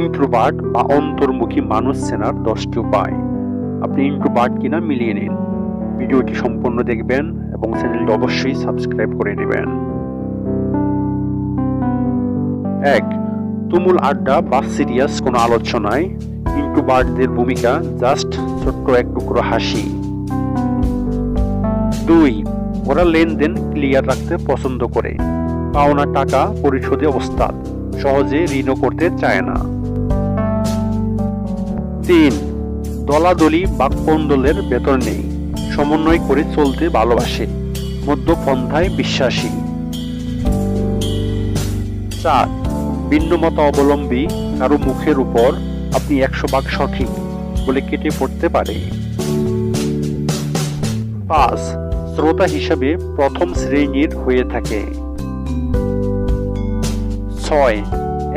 Introvert বা অন্তর্মুখী মানুষ চেনার 10টি উপায়। আপনি ইন্ট্রোভার্ট কিনা মিলিয়ে নিন। ভিডিওটি সম্পূর্ণ দেখবেন এবং চ্যানেলটি অবশ্যই সাবস্ক্রাইব করে নেবেন। 1. তুমুল আড্ডা বা সিরিয়াস কোনো আলোচনায় ইন্ট্রোভার্টদের ভূমিকা জাস্ট ছোট্ট এক টুকরো হাসি। 2. ওরা লেনদেন ক্লিয়ার রাখতে পছন্দ করে, পাওনা টাকা পরিশোধে ওস্তাদ, সহজে ঋণও করতে চায় না। 3. দলাদলি বা কোন্দলের ভেতর নেই, সমন্বয় করে চলতে ভালোবাসে, মধ্যপন্থায় বিশ্বাসী। 4. ভিন্ন মত অবলম্বী কারো মুখের উপর আপনি 100 সঠিক বলে কেটে পড়তে পারে। 5. শ্রোতা হিসাবে প্রথম শ্রেণীর হয়ে থাকে। 6.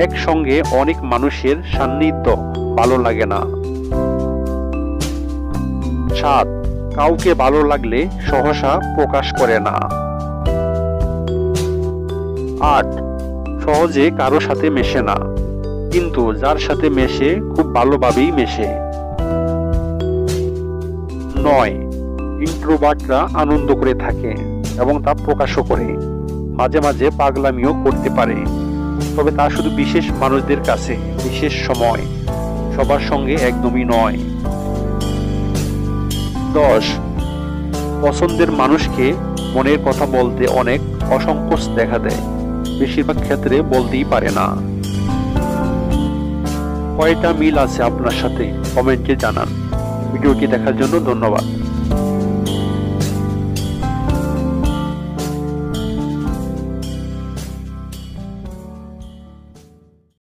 একসঙ্গে অনেক মানুষের সান্নিধ্য ভালো লাগে না। 7. কাউকে ভালো লাগলে সহসা প্রকাশ করে না। 8. সহজে কারো সাথে মেশে না, কিন্তু যার সাথে মেশে খুব ভালোভাবেই মেশে। 9. ইন্ট্রোভার্টরা আনন্দ করে থাকে এবং তা প্রকাশও করে, মাঝে মাঝে পাগলামিও করতে পারে, তবে তা শুধু বিশেষ মানুষদের কাছে, বিশেষ সময়, সবার সঙ্গে একদমই নয়। 10. পছন্দের মানুষকে মনের কথা বলতে অনেক অসংকোচ দেখা দেয়, বেশিরভাগ ক্ষেত্রে বলতেই পারে না। কয়টা মিল আছে আপনার সাথে কমেন্টে জানান। ভিডিওটি দেখার জন্য ধন্যবাদ।